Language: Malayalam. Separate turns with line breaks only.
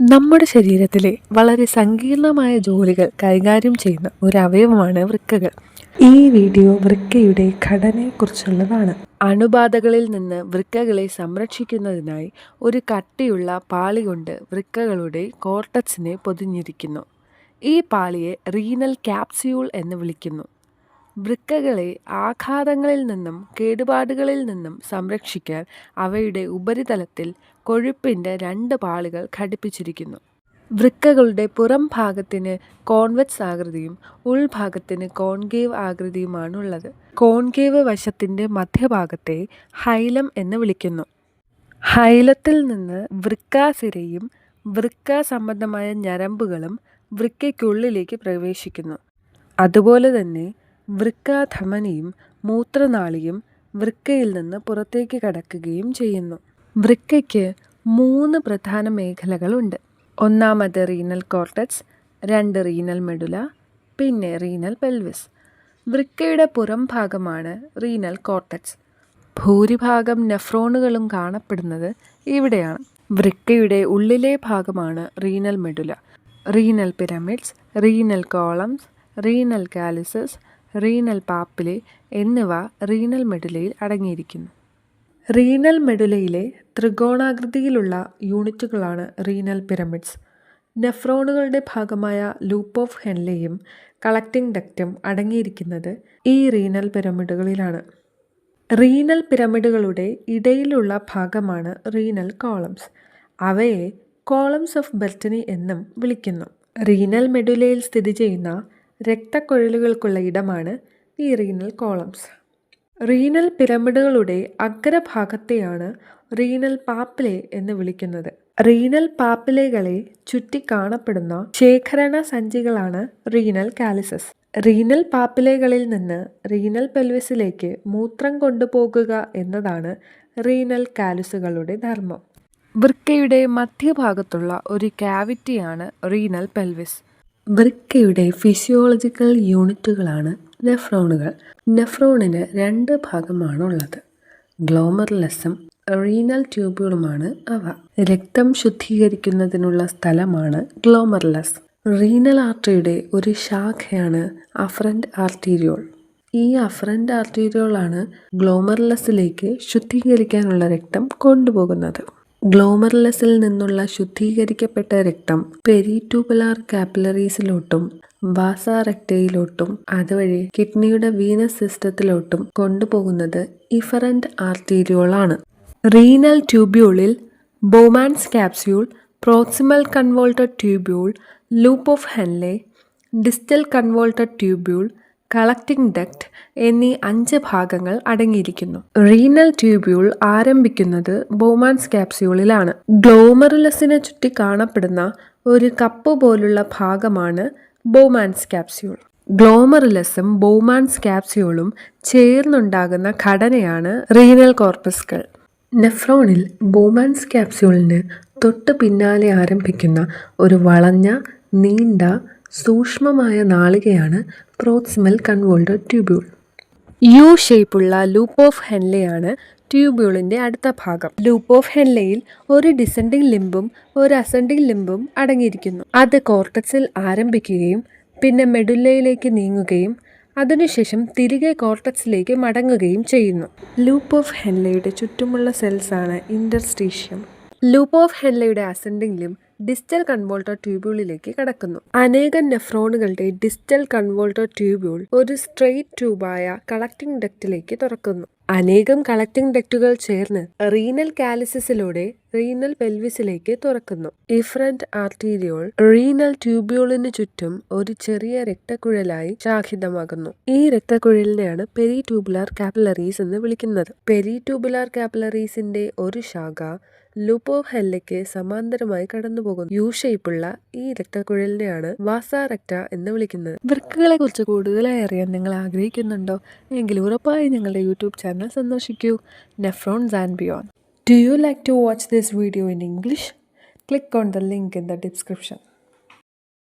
നമ്മുടെ ശരീരത്തിലെ വളരെ സങ്കീർണമായ ജോലികൾ കൈകാര്യം ചെയ്യുന്ന ഒരു അവയവമാണ് വൃക്കകൾ. ഈ വീഡിയോ വൃക്കയുടെ ഘടനയെക്കുറിച്ചുള്ളതാണ്. അണുബാധകളിൽ നിന്ന് വൃക്കകളെ സംരക്ഷിക്കുന്നതിനായി ഒരു കട്ടിയുള്ള പാളി കൊണ്ട് വൃക്കകളുടെ കോർട്ടക്സിനെ പൊതിഞ്ഞിരിക്കുന്നു. ഈ പാളിയെ റീനൽ ക്യാപ്സ്യൂൾ എന്ന് വിളിക്കുന്നു. വൃക്കകളെ ആഘാതങ്ങളിൽ നിന്നും കേടുപാടുകളിൽ നിന്നും സംരക്ഷിക്കാൻ അവയുടെ ഉപരിതലത്തിൽ കൊഴുപ്പിൻ്റെ 2 പാളികൾ ഘടിപ്പിച്ചിരിക്കുന്നു. വൃക്കകളുടെ പുറം ഭാഗത്തിന് കോൺവെക്സ് ആകൃതിയും ഉൾഭാഗത്തിന് കോൺകേവ് ആകൃതിയുമാണുള്ളത്. കോൺകേവ് വശത്തിൻ്റെ മധ്യഭാഗത്തെ ഹൈലം എന്ന് വിളിക്കുന്നു. ഹൈലത്തിൽ നിന്ന് വൃക്കാസിരയും വൃക്ക സംബന്ധമായ ഞരമ്പുകളും വൃക്കയ്ക്കുള്ളിലേക്ക് പ്രവേശിക്കുന്നു. അതുപോലെ തന്നെ വൃക്കാധമനിയും മൂത്രനാളിയും വൃക്കയിൽ നിന്ന് പുറത്തേക്ക് കടക്കുകയും ചെയ്യുന്നു. വൃക്കയ്ക്ക് 3 പ്രധാന മേഖലകളുണ്ട്. ഒന്നാമത് റീനൽ കോർട്ടക്സ്, 2 റീനൽ മെഡുല, പിന്നെ റീനൽ പെൽവിസ്. വൃക്കയുടെ പുറം ഭാഗമാണ് റീനൽ കോർട്ടക്സ്. ഭൂരിഭാഗം നെഫ്രോണുകളും കാണപ്പെടുന്നത് ഇവിടെയാണ്. വൃക്കയുടെ ഉള്ളിലെ ഭാഗമാണ് renal medulla. Renal pyramids, renal columns, renal calyces, renal papillae എന്നിവ റീനൽ മെഡുലയിൽ അടങ്ങിയിരിക്കുന്നു. റീനൽ മെഡുലയിലെ ത്രികോണാകൃതിയിലുള്ള യൂണിറ്റുകളാണ് റീനൽ പിരമിഡ്സ്. നെഫ്രോണുകളുടെ ഭാഗമായ ലൂപ്പ് ഓഫ് ഹെൻലെയും കളക്റ്റിംഗ് ഡക്റ്റും അടങ്ങിയിരിക്കുന്നത് ഈ റീനൽ പിരമിഡുകളിലാണ്. റീനൽ പിരമിഡുകളുടെ ഇടയിലുള്ള ഭാഗമാണ് റീനൽ കോളംസ്. അവയെ കോളംസ് ഓഫ് ബെർട്ടനി എന്നും വിളിക്കുന്നു. റീനൽ മെഡുലയിൽ സ്ഥിതി ചെയ്യുന്ന രക്തക്കുഴലുകൾക്കുള്ള ഇടമാണ് ഈ റീനൽ കോളംസ്. റീനൽ പിരമിഡുകളുടെ അഗ്രഭാഗത്തെയാണ് റീനൽ പാപ്പിലെ എന്ന് വിളിക്കുന്നത്. റീനൽ പാപ്പിലകളെ ചുറ്റി കാണപ്പെടുന്ന ശേഖരണ സഞ്ചികളാണ് റീനൽ കാലിസസ്. റീനൽ പാപ്പിലകളിൽ നിന്ന് റീനൽ പെൽവിസിലേക്ക് മൂത്രം കൊണ്ടുപോകുക എന്നതാണ് റീനൽ കാലിസുകളുടെ ധർമ്മം. വൃക്കയുടെ മധ്യഭാഗത്തുള്ള ഒരു ക്യാവിറ്റിയാണ് റീനൽ പെൽവിസ്. വൃക്കയുടെ ഫിസിയോളജിക്കൽ യൂണിറ്റുകളാണ് നെഫ്രോണുകൾ. നെഫ്രോണിന് 2 ഭാഗമാണുള്ളത്. ഗ്ലോമറുലസും റീനൽ ട്യൂബ്യൂളുമാണ് അവ. രക്തം ശുദ്ധീകരിക്കുന്നതിനുള്ള സ്ഥലമാണ് ഗ്ലോമറുലസ്. റീനൽ ആർട്ടറിയുടെ ഒരു ശാഖയാണ് അഫറന്റ് ആർട്ടീരിയോൾ. ഈ അഫറന്റ് ആർട്ടീരിയോളാണ് ഗ്ലോമറുലസിലേക്ക് ശുദ്ധീകരിക്കാനുള്ള രക്തം കൊണ്ടുപോകുന്നത്. ഗ്ലോമറുലസിൽ നിന്നുള്ള ശുദ്ധീകരിക്കപ്പെട്ട രക്തം പെരിട്യൂബുലാർ കാപ്പിലറീസിലോട്ടും വാസ റെക്റ്റയിലോട്ടും അതുവഴി കിഡ്നിയുടെ വീനസ് സിസ്റ്റത്തിലോട്ടും കൊണ്ടുപോകുന്നത് ഇഫറന്റ് ആർട്ടീരിയോളാണ്. റീനൽ ട്യൂബ്യൂളിൽ Bowman's capsule, proximal convoluted tubule, loop of Henle, distal convoluted tubule, collecting duct എന്നീ 5 ഭാഗങ്ങൾ അടങ്ങിയിരിക്കുന്നു. റീനൽ ട്യൂബ്യൂൾ ആരംഭിക്കുന്നത് ബോമാൻസ് ക്യാപ്സ്യൂളിലാണ്. ഗ്ലോമറുലസിനെ ചുറ്റി കാണപ്പെടുന്ന ഒരു കപ്പ് പോലുള്ള ഭാഗമാണ് ബോമാൻസ് ക്യാപ്സ്യൂൾ. ഗ്ലോമറുലസും ബോമാൻസ് ക്യാപ്സ്യൂളും ചേർന്നുണ്ടാകുന്ന ഘടനയാണ് റീനൽ കോർപ്പസ്കൾ. നെഫ്രോണിൽ ബോമാൻസ് ക്യാപ്സ്യൂളിന് തൊട്ടു പിന്നാലെ ആരംഭിക്കുന്ന ഒരു വളഞ്ഞ നീണ്ട സൂക്ഷ്മമായ നാളികയാണ് പ്രോക്സിമൽ കൺവോൾട്ടഡ് ട്യൂബ്യൂൾ. യു ഷേപ്പുള്ള ലൂപ്പ് ഓഫ് ഹെൻലെയാണ് ട്യൂബ്യൂളിൻ്റെ അടുത്ത ഭാഗം. ലൂപ്പ് ഓഫ് ഹെൻലെയിൽ ഒരു ഡിസെൻഡിങ് ലിംബും ഒരു അസെൻഡിങ് ലിംബും അടങ്ങിയിരിക്കുന്നു. അത് കോർട്ടക്സിൽ ആരംഭിക്കുകയും പിന്നെ മെഡുല്ലയിലേക്ക് നീങ്ങുകയും അതിനുശേഷം തിരികെ കോർട്ടക്സിലേക്ക് മടങ്ങുകയും ചെയ്യുന്നു. ലൂപ്പ് ഓഫ് ഹെൻലെയുടെ ചുറ്റുമുള്ള സെൽസാണ് ഇന്റർസ്റ്റീഷ്യം. ലൂപ്പ് ഓഫ് ഹെൻലെയുടെ അസെൻഡിങ് ലിംബ് ഡിസ്റ്റൽ കൺവോൾട്ടഡ് ട്യൂബ്യൂളിലേക്ക് കടക്കുന്നു. അനേകം നെഫ്രോണുകളുടെ ഡിസ്റ്റൽ കൺവോൾട്ടഡ് ട്യൂബ്യൂൾ ഒരു സ്ട്രെയിറ്റ് ട്യൂബായ കളക്റ്റിംഗ് ഡക്റ്റിലേക്ക് തുറക്കുന്നു. അനേകം കളക്റ്റിംഗ് ഡക്റ്റുകൾ ചേർന്ന് റീനൽ കാലിസിസിലൂടെ റീനൽ പെൽവിസിലേക്ക് തുറക്കുന്നു. ഇഫറന്റ് ആർട്ടീരിയോൾ റീനൽ ട്യൂബ്യൂളിന് ചുറ്റും ഒരു ചെറിയ രക്തക്കുഴലായി ശാഖിതമാകുന്നു. ഈ രക്തക്കുഴലിനെയാണ് പെരിട്യൂബുലാർ കാപ്പിലറീസ് എന്ന് വിളിക്കുന്നത്. പെരിട്യൂബുലാർ കാപ്പിലറീസിന്റെ ഒരു ശാഖ ലൂപ്പ് ഓഫ് ഹെൻലെക്ക് സമാന്തരമായി കടന്നുപോകുന്നു. യു ഷേപ്പുള്ള ഈ രക്തക്കുഴലിനെയാണ് വാസ റെക്റ്റ എന്ന് വിളിക്കുന്നത്. വൃക്കകളെ കുറിച്ച് കൂടുതലായി അറിയാൻ നിങ്ങൾ ആഗ്രഹിക്കുന്നുണ്ടോ എങ്കിൽ ഉറപ്പായി ഞങ്ങളുടെ യൂട്യൂബ് ചാനൽ സന്ദർശിക്കൂ, nephrons and beyond. Do you like to watch this video in English? Click on the link in the description.